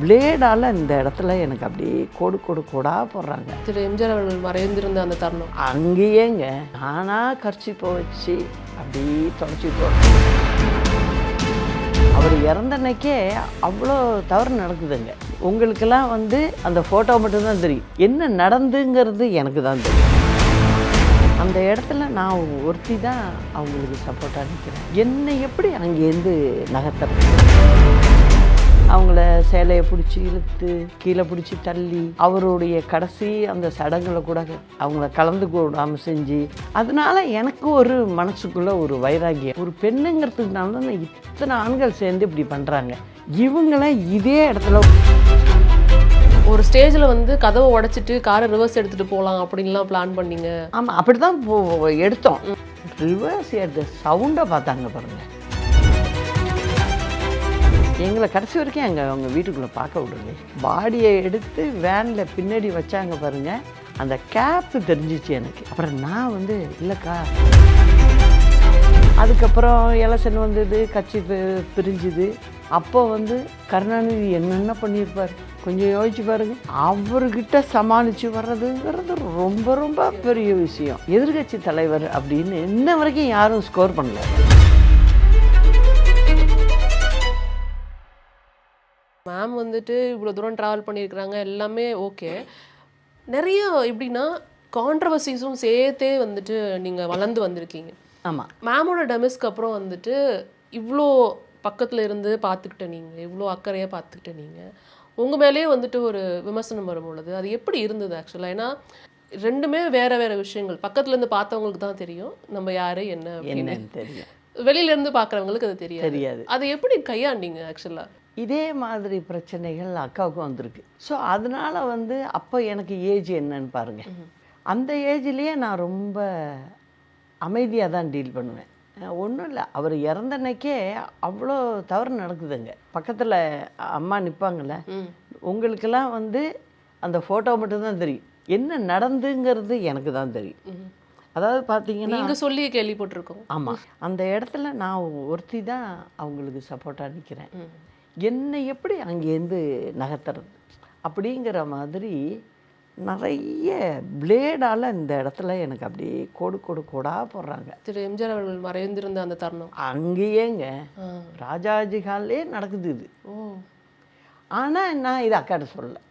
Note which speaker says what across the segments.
Speaker 1: பிளேடால் இந்த இடத்துல எனக்கு அப்படியே கோடு கோடு கோடாக போடுறாங்க.
Speaker 2: திரு எம்ஜிஆர் அவர்கள் மறைந்திருந்த அந்த தருணம்
Speaker 1: அங்கேயேங்க நானாக கர்ச்சிப்பை வச்சு அப்படியே தொடச்சி போடுறேன். அவர் இறந்த அன்னைக்கே அவ்வளோ தவறு நடக்குதுங்க. உங்களுக்கெல்லாம் அந்த ஃபோட்டோ மட்டும்தான் தெரியும், என்ன நடந்துங்கிறது எனக்கு தான் தெரியும். அந்த இடத்துல நான் ஒருத்தி தான் அவங்களுக்கு சப்போர்ட்டாக நிற்கிறேன். என்னை எப்படி அங்கேருந்து நகர்த்துறது? அவங்கள சேலையை பிடிச்சி இழுத்து கீழே பிடிச்சி தள்ளி அவருடைய கடைசி அந்த சடங்குல கூட அவங்கள கலந்து கூடாமல் செஞ்சு, அதனால எனக்கு ஒரு மனசுக்குள்ள ஒரு வைராகியம். ஒரு பெண்ணுங்கிறதுக்குனால தான் இத்தனை ஆண்கள் சேர்ந்து இப்படி பண்ணுறாங்க. இவங்கள இதே இடத்துல
Speaker 2: ஒரு ஸ்டேஜில் கதவை உடைச்சிட்டு காரை ரிவர்ஸ் எடுத்துகிட்டு போகலாம் அப்படின்லாம் பிளான் பண்ணீங்க.
Speaker 1: ஆமாம், அப்படி தான் எடுத்தோம். ரிவர்ஸ் எடுத்த சவுண்டை பார்த்தாங்க பாருங்க. எங்களை கடைசி வரைக்கும் அவங்க வீட்டுக்குள்ளே பார்க்க விடுங்க. பாடியை எடுத்து வேனில் பின்னாடி வச்சாங்க பாருங்க. அந்த கேப்பு தெரிஞ்சிச்சு எனக்கு. அப்புறம் நான் இல்லைக்கா, அதுக்கப்புறம் எலெக்ஷன் வந்தது, கட்சி பிரிஞ்சுது. அப்போ கருணாநிதி என்னென்ன பண்ணியிருப்பார் கொஞ்சம் யோசிச்சு பாருங்க. அவர்கிட்ட சமாளித்து வர்றதுங்கிறது ரொம்ப ரொம்ப பெரிய விஷயம். எதிர்கட்சி தலைவர் அப்படின்னு இன்ன வரைக்கும் யாரும் ஸ்கோர் பண்ணல.
Speaker 2: மேம் இவ்வளோ தூரம் ட்ராவல் பண்ணியிருக்கிறாங்க, எல்லாமே ஓகே. நிறைய எப்படின்னா கான்ட்ரவர்சிஸும் சேர்த்தே நீங்கள் வளர்ந்து வந்திருக்கீங்க.
Speaker 1: ஆமாம்,
Speaker 2: மேமோட டெமிஸ்க்கு அப்புறம் இவ்வளோ பக்கத்தில் இருந்து பார்த்துக்கிட்ட நீங்கள், இவ்வளோ அக்கறையாக பார்த்துக்கிட்ட நீங்கள், உங்கள் மேலேயே ஒரு விமர்சனம் வரும்பொழுது அது எப்படி இருந்தது ஆக்சுவலாக? ஏன்னா ரெண்டுமே வேறு வேறு விஷயங்கள். பக்கத்துலேருந்து பார்த்தவங்களுக்கு தான் தெரியும் நம்ம யார் என்ன
Speaker 1: என்னன்னு தெரியும்,
Speaker 2: வெளியிலேருந்து பார்க்குறவங்களுக்கு அது தெரியாது. அதை எப்படி கையாண்டீங்க ஆக்சுவலாக?
Speaker 1: இதே மாதிரி பிரச்சனைகள் அக்காவுக்கும் வந்திருக்கு. ஸோ அதனால் அப்போ எனக்கு ஏஜ் என்னன்னு பாருங்கள். அந்த ஏஜ்லேயே நான் ரொம்ப அமைதியாக தான் டீல் பண்ணுவேன். ஒன்றும் இல்லை, அவர் இறந்த அன்னைக்கே அவ்வளோ தவறு நடக்குதுங்க. பக்கத்தில் அம்மா நிற்பாங்கள்ல, உங்களுக்கெல்லாம் அந்த ஃபோட்டோ மட்டும்தான் தெரியும், என்ன நடந்துங்கிறது எனக்கு தான் தெரியும். அதாவது பார்த்தீங்கன்னா
Speaker 2: நீங்கள் சொல்லி கேள்விப்பட்டிருக்கோம்.
Speaker 1: ஆமாம், அந்த இடத்துல நான் ஒருத்தி தான் அவங்களுக்கு சப்போர்ட்டாக நிற்கிறேன். என்னை எப்படி அங்கேருந்து நகர்த்துறது அப்படிங்கிற மாதிரி நிறைய பிளேடால் இந்த இடத்துல எனக்கு அப்படியே கோடு கோடு கோடாக போடுறாங்க.
Speaker 2: திரு எம்ஜிஆர் அவர்கள் மறைந்திருந்த அந்த தருணம்
Speaker 1: அங்கேயேங்க ராஜாஜி ஹால்லே நடக்குது இது. ஆனால் நான் இது அக்காட்ட சொல்லலை.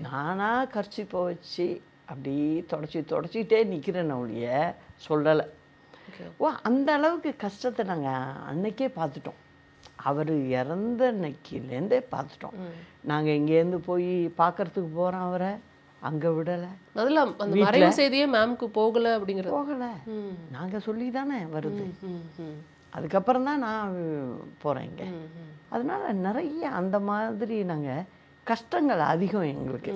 Speaker 1: நானாக கர்ச்சிப்பை வச்சு அப்படியே தொடச்சிட்டே நிற்கிறேன் ஒழிய சொல்லலை. அந்த அளவுக்கு கஷ்டத்தை நாங்கள் அன்னைக்கே பார்த்துட்டோம். அவர் இறந்த அன்னைக்கிலேருந்தே பார்த்துட்டோம். நாங்கள் இங்கேருந்து போய் பார்க்கறதுக்கு போகிறோம், அவரை அங்கே விடலை.
Speaker 2: அதெல்லாம் அந்த மறைவு செய்தியே மேம்க்கு போகலை அப்படிங்கிறது.
Speaker 1: போகலை, நாங்கள் சொல்லி தானே வருது. அதுக்கப்புறம் தான் நான் போகிறேன் இங்கே. அதனால் நிறைய அந்த மாதிரி நாங்கள் கஷ்டங்கள் அதிகம் எங்களுக்கு.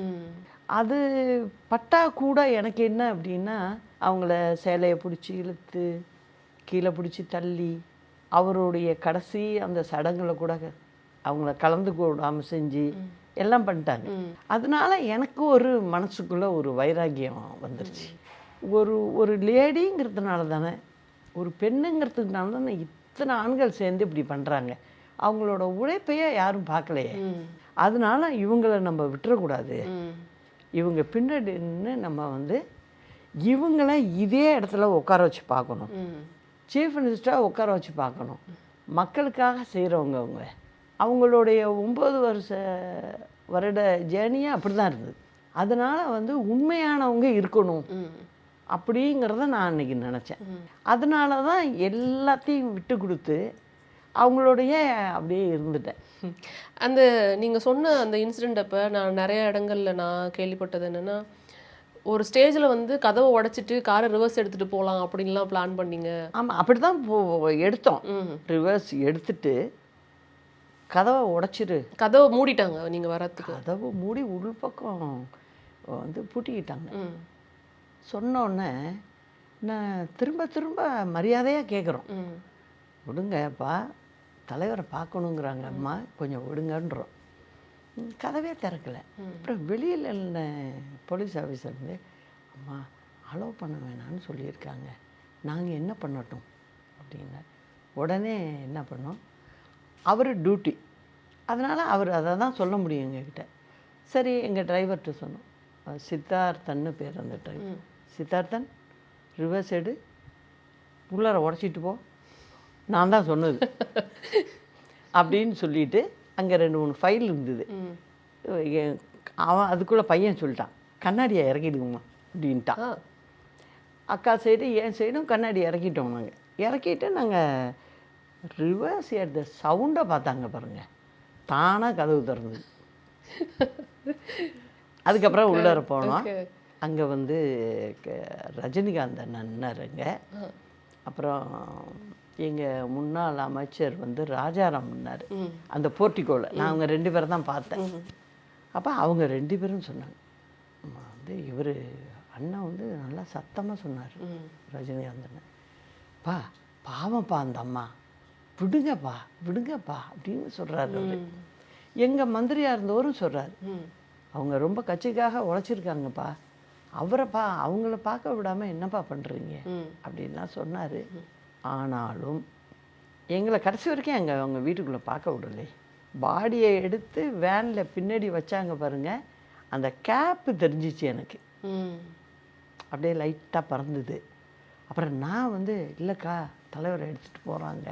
Speaker 1: அது பட்டா கூட எனக்கு என்ன அப்படின்னா, அவங்கள சேலையை பிடிச்சி இழுத்து கீழே பிடிச்சி தள்ளி அவருடைய கடைசி அந்த சடங்குல கூட அவங்கள கலந்து கூடாமல் செஞ்சு எல்லாம் பண்ணிட்டாங்க. அதனால எனக்கு ஒரு மனசுக்குள்ளே ஒரு வைராகியம் வந்துருச்சு. ஒரு லேடிங்கிறதுனால தானே, ஒரு பெண்ணுங்கிறதுனால தானே இத்தனை ஆண்கள் சேர்ந்து இப்படி பண்ணுறாங்க. அவங்களோட உழைப்பையே யாரும் பார்க்கலையே. அதனால இவங்களை நம்ம விட்டுறக்கூடாது. இவங்க பின்னாடின்னு நம்ம இவங்கள இதே இடத்துல உட்கார வச்சு பார்க்கணும். சீஃப் மினிஸ்டராக உட்கார வச்சு பார்க்கணும். மக்களுக்காக செய்கிறவங்க அவங்களுடைய 9 வருட ஜேர்னியாக அப்படி தான் இருந்தது. அதனால் உண்மையானவங்க இருக்கணும் அப்படிங்கிறத நான் அன்றைக்கி நினச்சேன். அதனால தான் எல்லாத்தையும் விட்டு கொடுத்து அவங்களோடைய அப்படியே இருந்துட்டேன்.
Speaker 2: அந்த நீங்கள் சொன்ன அந்த இன்சிடெண்ட் அப்போ நான் நிறைய இடங்களில் நான் கேள்விப்பட்டது என்னென்னா, ஒரு ஸ்டேஜில் கதவை உடைச்சிட்டு காரை ரிவர்ஸ் எடுத்துகிட்டு போகலாம் அப்படின்லாம் பிளான் பண்ணீங்க.
Speaker 1: ஆமாம், அப்படி தான் எடுத்தோம். ரிவர்ஸ் எடுத்துட்டு கதவை உடைச்சிரு,
Speaker 2: கதவை மூடிட்டாங்க. நீங்கள் வரத்துக்கு
Speaker 1: கதவை மூடி உள் பக்கம் பூட்டிக்கிட்டாங்க. சொன்னோடனே நான் திரும்ப திரும்ப மரியாதையாக கேட்குறோம், விடுங்கப்பா, தலைவரை பார்க்கணுங்கிறாங்க அம்மா, கொஞ்சம் விடுங்கன்றோம். கதவே திறக்கலை. அப்புறம் வெளியில் என்ன போலீஸ் ஆஃபீஸர் அம்மா அலோவ் பண்ண வேணான்னு சொல்லியிருக்காங்க, நாங்கள் என்ன பண்ணட்டும் அப்படின்னா, உடனே என்ன பண்ணோம், அவர் டியூட்டி அதனால் அவர் அதை தான் சொல்ல முடியும் எங்ககிட்ட. சரி எங்கள் டிரைவர்கிட்ட சொன்னோம். சித்தார்த்தன்னு பேர் அந்த டிரைவர். சித்தார்த்தன் ரிவர்ஸ் எடு, உள்ளார உடச்சிட்டு போ, நான் தான் சொன்னது அப்படின்னு சொல்லிட்டு அங்கே 2-3 ஃபைல் இருந்தது. அவன் அதுக்குள்ளே பையன் சொல்லிட்டான், கண்ணாடியை இறக்கிடுங்கம்மா அப்படின்ட்டான். அக்கா சைடு என் சைடும் கண்ணாடி இறக்கிட்டோம். நாங்கள் இறக்கிட்டு நாங்கள் ரிவர்ஸ் எடுத்த சவுண்டை பார்த்தாங்க பாருங்கள், தானாக கதவு திறந்தது. அதுக்கப்புறம் உள்ளார போனோம். அங்கே வந்து ரஜினிகாந்த் அண்ணன்னாருங்க. அப்புறம் எங்கள் முன்னாள் அமைச்சர் வந்து ராஜாராம் அண்ணார் அந்த போர்ட்டிகோவில். நான் அவங்க 2 பேரை தான் பார்த்தேன். அப்போ அவங்க 2 பேரும் சொன்னாங்க, வந்து இவர் அண்ணா வந்து நல்லா சத்தமாக சொன்னார் ரஜினிகாந்த் அண்ணன், பா பாவம்ப்பா அந்த அம்மா, விடுங்கப்பா விடுங்கப்பா அப்படின்னு சொல்கிறாரு. எங்கள் மந்திரியாக இருந்தவரும் சொல்கிறார், அவங்க ரொம்ப கட்சிக்காக உழைச்சிருக்காங்கப்பா, அவங்கள பார்க்க விடாமல் என்னப்பா பண்ணுறீங்க அப்படின்லாம் சொன்னார். ஆனாலும் எங்களை கடைசி வரைக்கும் அவங்க வீட்டுக்குள்ளே பார்க்க விடலை. பாடியை எடுத்து வேனில் பின்னாடி வச்சாங்க பாருங்க, அந்த கேப்பு தெரிஞ்சிச்சு எனக்கு, அப்படியே லைட்டாக பறந்துது. அப்புறம் நான் வந்து இல்லைக்கா தலைவரை எடுத்துகிட்டு போகிறாங்க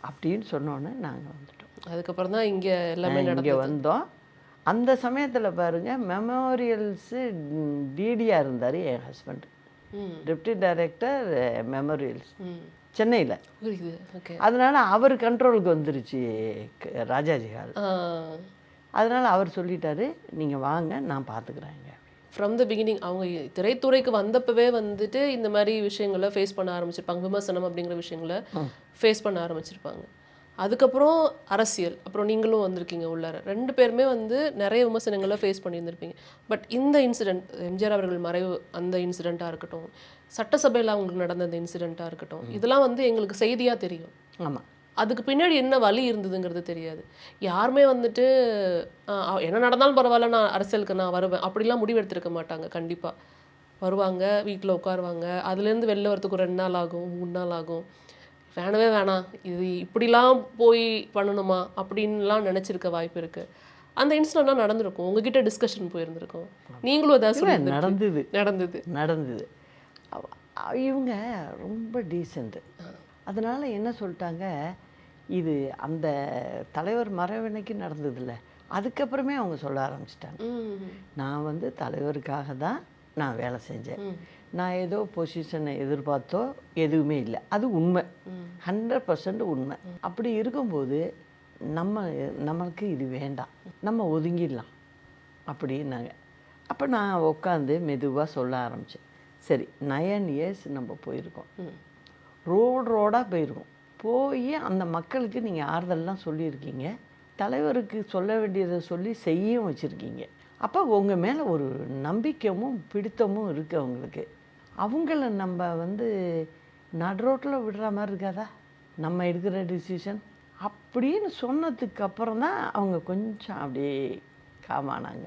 Speaker 1: அப்படின்னு சொன்னோன்னே நாங்கள் வந்துட்டோம்.
Speaker 2: அதுக்கப்புறம் தான் இங்கே எல்லாமே
Speaker 1: இங்கே வந்தோம். அந்த சமயத்தில் பாருங்கள், மெமோரியல்ஸு டிடியாக இருந்தார் என் ஹஸ்பண்ட், டெப்டி டைரக்டர் மெமோரியல்ஸ் சென்னையில். அதனால் அவர் கண்ட்ரோலுக்கு வந்துருச்சு ராஜாஜி ஹால். அதனால் அவர் சொல்லிட்டாரு, நீங்கள் வாங்க நான் பார்த்துக்குறேங்க.
Speaker 2: ஃப்ரம் த பிகினிங் அவங்க திரைத்துறைக்கு வந்தப்பவே வந்துட்டு இந்த மாதிரி விஷயங்களை ஃபேஸ் பண்ண ஆரம்பிச்சிருப்பாங்க, விமர்சனம் அப்படிங்கிற விஷயங்களை ஃபேஸ் பண்ண ஆரம்பிச்சிருப்பாங்க. அதுக்கப்புறம் அரசியல், அப்புறம் நீங்களும் வந்திருக்கீங்க உள்ளார. 2 பேருமே வந்து நிறைய விமர்சனங்களை ஃபேஸ் பண்ணியிருந்திருப்பீங்க. பட் இந்த இன்சிடெண்ட், எம்ஜிஆர் அவர்கள் மறைவு அந்த இன்சிடெண்ட்டாக இருக்கட்டும், சட்டசபையில் அவங்களுக்கு நடந்த அந்த இன்சிடெண்ட்டாக இருக்கட்டும், இதெல்லாம் வந்து எங்களுக்கு செய்தியாக தெரியும்.
Speaker 1: ஆமாம்,
Speaker 2: அதுக்கு பின்னாடி என்ன வழி இருந்ததுங்கிறது தெரியாது. யாருமே வந்துட்டு என்ன நடந்தாலும் பரவாயில்ல, நான் அரசியலுக்கு நான் வருவேன் அப்படிலாம் முடிவெடுத்திருக்க மாட்டாங்க. கண்டிப்பாக வருவாங்க, வீட்டில் உட்காருவாங்க, அதுலேருந்து வெளில வரத்துக்கு ஒரு 2 நாள் ஆகும், 3 நாள் ஆகும். வேணவே வேணாம், இது இப்படிலாம் போய் பண்ணணுமா அப்படின்லாம் நினச்சிருக்க வாய்ப்பு இருக்குது. அந்த இன்சிடென்ட்லாம் நடந்திருக்கும், உங்ககிட்ட டிஸ்கஷன் போயிருந்திருக்கும், நீங்களும் ஏதாவது சொல்லி
Speaker 1: நடந்தது. இவங்க ரொம்ப டீசென்ட்டு. அதனால் என்ன சொல்லிட்டாங்க, இது அந்த தலைவர் மறைவினைக்கு நடந்ததில்ல, அதுக்கப்புறமே அவங்க சொல்ல ஆரம்பிச்சிட்டாங்க, நான் வந்து தலைவருக்காக தான் நான் வேலை செஞ்சேன், நான் ஏதோ பொசிஷனை எதிர்பார்த்தோ எதுவுமே இல்லை, அது உண்மை, 100% உண்மை. அப்படி இருக்கும்போது நமக்கு இது வேண்டாம், நம்ம ஒதுங்கிடலாம் அப்படின்னாங்க. அப்போ நான் உட்காந்து மெதுவாக சொல்ல ஆரம்பித்தேன். சரி 9 இயர்ஸ் நம்ம போயிருக்கோம், ரோடாக போயிருக்கோம், போய் அந்த மக்களுக்கு நீங்கள் ஆறுதல்லாம் சொல்லியிருக்கீங்க, தலைவருக்கு சொல்ல வேண்டியதை சொல்லி செய்யவும் வச்சுருக்கீங்க. அப்போ உங்கள் மேலே ஒரு நம்பிக்கையும் பிடித்தமும் இருக்குது அவங்களுக்கு. அவங்கள நம்ம வந்து நடுரோட்டில் விடுற மாதிரி இருக்காதா நம்ம எடுக்கிற டிசிஷன் அப்படின்னு சொன்னதுக்கு அப்புறம் தான் அவங்க கொஞ்சம் அப்படியே காமானாங்க.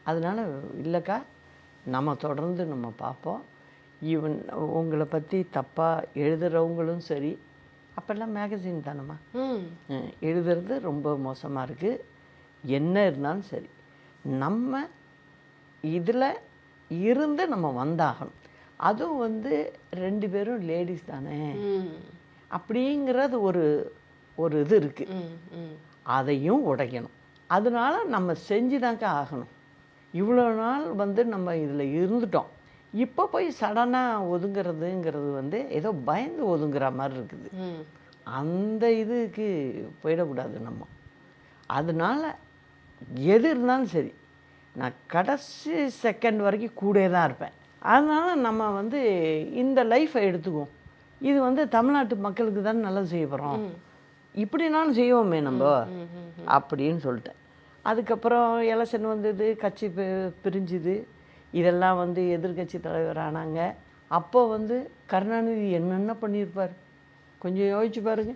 Speaker 1: அதனால் இல்லைக்கா, நம்ம தொடர்ந்து நம்ம பார்ப்போம், ஈவன் உங்களை பற்றி தப்பாக எழுதுகிறவங்களும் சரி, அப்போல்லாம் மேகசின் தானம்மா எழுதுறது ரொம்ப மோசமாக இருக்குது, என்ன இருந்தாலும் சரி நம்ம இதில் இருந்து நம்ம வந்தாகணும். அதுவும் வந்து 2 பேரும் லேடிஸ் தானே அப்படிங்கிறது ஒரு இது இருக்குது, அதையும் உடைக்கணும். அதனால நம்ம செஞ்சுதாங்க ஆகணும். இவ்வளோ நாள் வந்து நம்ம இதில் இருந்துட்டோம், இப்போ போய் சடனாக ஒதுங்கிறதுங்கிறது வந்து ஏதோ பயந்து ஒதுங்குற மாதிரி இருக்குது. அந்த இதுக்கு போயிடக்கூடாது நம்ம. அதனால் எது இருந்தாலும் சரி நான் கடைசி செகண்ட் வரைக்கும் கூட தான் இருப்பேன். அதனால் நம்ம வந்து இந்த லைஃப்பை எடுத்துக்குவோம், இது வந்து தமிழ்நாட்டு மக்களுக்கு தானே நல்லது செய்ய போகிறோம், இப்படினாலும் செய்வோமே நம்ம அப்படின்னு சொல்லிட்டேன். அதுக்கப்புறம் எலெக்ஷன் வந்தது, கட்சி பிரிஞ்சுது, இதெல்லாம் வந்து எதிர்கட்சி தலைவர் ஆனாங்க. அப்போ வந்து கருணாநிதி என்னென்ன பண்ணியிருப்பார் கொஞ்சம் யோசிச்சு பாருங்க.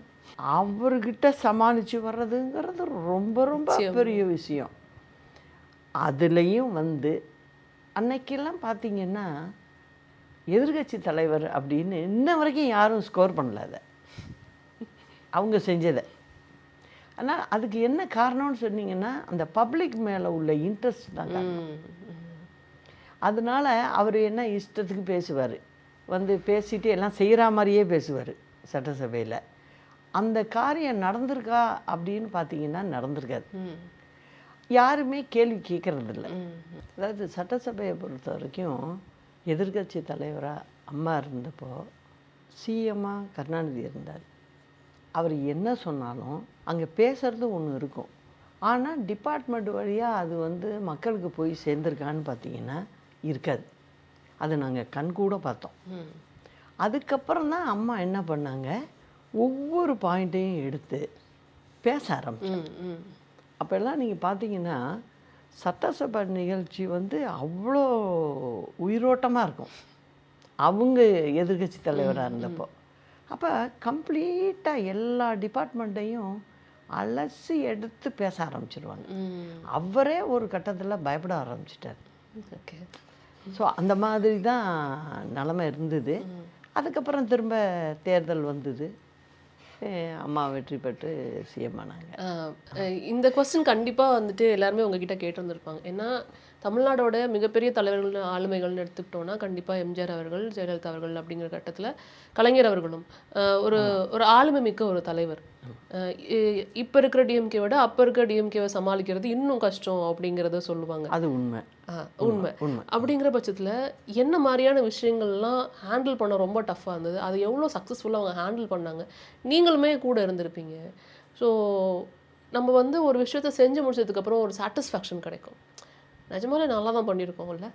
Speaker 1: அவர்கிட்ட சமாளித்து வர்றதுங்கிறது ரொம்ப ரொம்ப பெரிய விஷயம். அதுலேயும் வந்து அன்னைக்கெல்லாம் பார்த்திங்கன்னா எதிர்கட்சி தலைவர் அப்படின்னு இன்ன வரைக்கும் யாரும் ஸ்கோர் பண்ணல அதை அவங்க செஞ்சதை. ஆனால் அதுக்கு என்ன காரணம்னு சொன்னீங்கன்னா அந்த பப்ளிக் மேலே உள்ள இன்ட்ரெஸ்ட் தான் காரணம். அதனால அவர் என்ன இஷ்டத்துக்கு பேசுவார், வந்து பேசிட்டு எல்லாம் செய்கிற மாதிரியே பேசுவார் சட்டசபையில். அந்த காரியம் நடந்திருக்கா அப்படின்னு பார்த்தீங்கன்னா நடந்திருக்காது. யாருமே கேள்வி கேட்கறதில்ல. அதாவது சட்டசபையை பொறுத்த வரைக்கும் எதிர்க்கட்சி தலைவராக அம்மா இருந்தப்போ சிஎம்மாக கருணாநிதி இருந்தார். அவர் என்ன சொன்னாலும் அங்கே பேசுகிறது ஒன்று இருக்கும், ஆனால் டிபார்ட்மெண்ட் வழியாக அது வந்து மக்களுக்கு போய் சேர்ந்துருக்கான்னு பார்த்தீங்கன்னா இருக்காது. அது நாங்கள் கண்கூட பார்த்தோம். அதுக்கப்புறம் தான் அம்மா என்ன பண்ணாங்க, ஒவ்வொரு பாயிண்ட்டையும் எடுத்து பேச ஆரம்பிச்சாங்க. அப்போல்லாம் நீங்கள் பார்த்தீங்கன்னா சட்டசபை நிகழ்ச்சி வந்து அவ்வளோ உயிரோட்டமாக இருக்கும் அவங்க எதிர்க்கட்சி தலைவராக இருந்தப்போ. அப்போ கம்ப்ளீட்டாக எல்லா டிபார்ட்மெண்ட்டையும் அலசி எடுத்து பேச ஆரம்பிச்சிருவாங்க. அவரே ஒரு கட்டத்தில் பயப்பட ஆரம்பிச்சிட்டார்.
Speaker 2: ஓகே.
Speaker 1: ஸோ அந்த மாதிரி தான் நிலமை இருந்தது. அதுக்கப்புறம் திரும்ப தேர்தல் வந்தது, அம்மா வெற்றி பெற்று சிஎம் ஆனாங்க.
Speaker 2: இந்த கொஸ்டின் கண்டிப்பாக வந்துட்டு எல்லாருமே உங்ககிட்ட கேட்டு வந்திருப்பாங்க. ஏன்னா தமிழ்நாடோட மிகப்பெரிய தலைவர்கள் ஆளுமைகள்னு எடுத்துக்கிட்டோன்னா கண்டிப்பாக எம்ஜிஆர் அவர்கள், ஜெயலலிதா அவர்கள் அப்படிங்கிற கட்டத்தில் கலைஞர் அவர்களும் ஒரு ஒரு ஆளுமை மிக்க ஒரு தலைவர். இப்போ இருக்கிற டிஎம்கேவோட அப்போ இருக்கிற டிஎம்கேவை சமாளிக்கிறது இன்னும் கஷ்டம் அப்படிங்கிறத சொல்லுவாங்க.
Speaker 1: அது உண்மை.
Speaker 2: உண்மை. அப்படிங்கிற பட்சத்தில் என்ன மாதிரியான விஷயங்கள்லாம் ஹேண்டில் பண்ண ரொம்ப டஃப்பாக இருந்தது, அதை எவ்வளோ சக்ஸஸ்ஃபுல்லாக அவங்க ஹேண்டில் பண்ணாங்க, நீங்களுமே கூட இருந்திருப்பீங்க. ஸோ நம்ம வந்து ஒரு விஷயத்தை செஞ்சு முடிச்சதுக்கப்புறம் ஒரு சாட்டிஸ்ஃபேக்ஷன் கிடைக்கும், நிஜமாலே நல்லா தான் பண்ணியிருக்கோம்ல,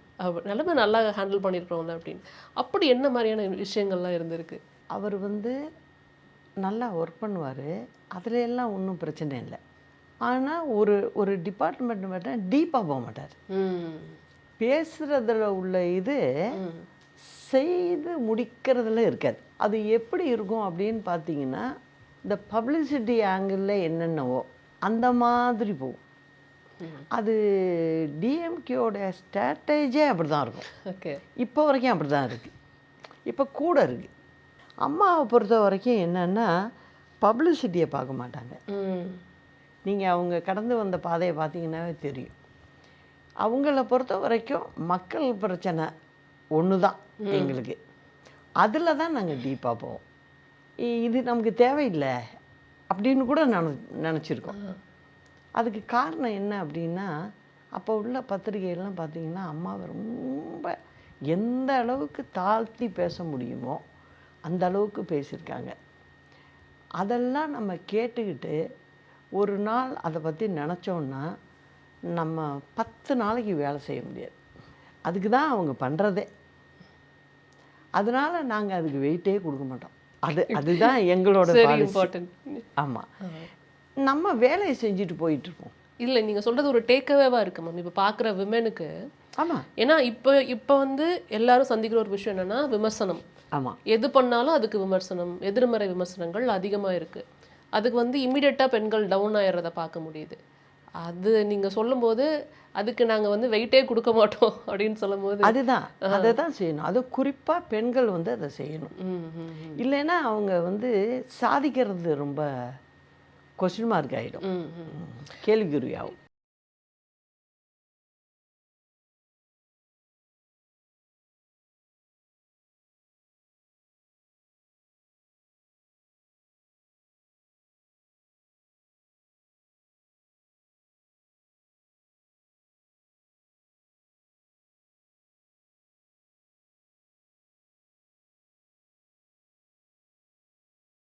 Speaker 2: நிலைமை நல்லா ஹேண்டில் பண்ணியிருக்கோம்ல அப்படின்னு. அப்படி என்ன மாதிரியான விஷயங்கள்லாம் இருந்திருக்கு?
Speaker 1: அவர் வந்து நல்லா ஒர்க் பண்ணுவார், அதில் எல்லாம் ஒன்றும் பிரச்சனை இல்லை. ஆனால் ஒரு ஒரு டிபார்ட்மெண்ட் மட்டும் டீப்பாக போக மாட்டார். பேசுகிறதுல உள்ள இது செய்து முடிக்கிறதுல இருக்காது. அது எப்படி இருக்கும் அப்படின்னு பார்த்தீங்கன்னா இந்த பப்ளிசிட்டி ஆங்கிளில் என்னென்னவோ அந்த மாதிரி போகும். அது டிஎம்கேயோட ஸ்ட்ராட்டஜியே அப்படி தான் இருக்கும்.
Speaker 2: ஓகே.
Speaker 1: இப்போ வரைக்கும் அப்படி தான் இருக்குது, இப்போ கூட இருக்குது. அம்மாவை பொறுத்த வரைக்கும் என்னென்னா பப்ளிசிட்டியை பார்க்க மாட்டாங்க. நீங்கள் அவங்க கடந்து வந்த பாதையை பார்த்தீங்கன்னாவே தெரியும். அவங்கள பொறுத்த வரைக்கும் மக்கள் பிரச்சனை ஒன்று தான் எங்களுக்கு, அதில் தான் நாங்கள் டீப்பாக போவோம். இது நமக்கு தேவையில்லை அப்படின்னு கூட நினச்சிருக்கோம். அதுக்கு காரணம் என்ன அப்படின்னா அப்போ உள்ள பத்திரிகைகள்லாம் பார்த்தீங்கன்னா அம்மாவை ரொம்ப எந்த அளவுக்கு தாழ்த்தி பேச முடியுமோ அந்த அளவுக்கு பேசியிருக்காங்க. அதெல்லாம் நம்ம கேட்டுக்கிட்டு ஒரு நாள் அதை பற்றி நினச்சோன்னா நம்ம 10 நாளைக்கு வேலை செய்ய முடியாது. அதுக்கு தான் அவங்க பண்ணுறதே. அதனால் நாங்கள் அதுக்கு வெயிட்டே கொடுக்க மாட்டோம். அதுதான் எங்களோட
Speaker 2: இம்பார்ட்டன்ட்.
Speaker 1: ஆமாம், நம்ம வேலையை செஞ்சுட்டு போயிட்டுருப்போம்.
Speaker 2: இல்லை, நீங்கள் சொல்கிறது ஒரு டேக்அவேவாக இருக்குது மேம் இப்போ பார்க்குற விமெனுக்கு.
Speaker 1: ஆமாம்,
Speaker 2: ஏன்னா இப்போ வந்து எல்லாரும் சந்திக்கிற ஒரு விஷயம் என்னென்னா விமர்சனம்.
Speaker 1: ஆமாம்,
Speaker 2: எது பண்ணாலும் அதுக்கு விமர்சனம், எதிர்மறை விமர்சனங்கள் அதிகமாக இருக்குது. அதுக்கு வந்து இம்மிடியட்டாக பெண்கள் டவுன் ஆயிடுறத பார்க்க முடியுது. அது நீங்கள் சொல்லும்போது அதுக்கு நாங்கள் வந்து வெயிட்டே கொடுக்க மாட்டோம் அப்படின்னு சொல்லும்போது
Speaker 1: அதுதான் அதை தான் செய்யணும். அது குறிப்பாக பெண்கள் வந்து அதை செய்யணும். இல்லைன்னா அவங்க வந்து சாதிக்கிறது ரொம்ப கொஸ்டின் மார்க் ஆகிடும், கேள்விக்குறியாகும்.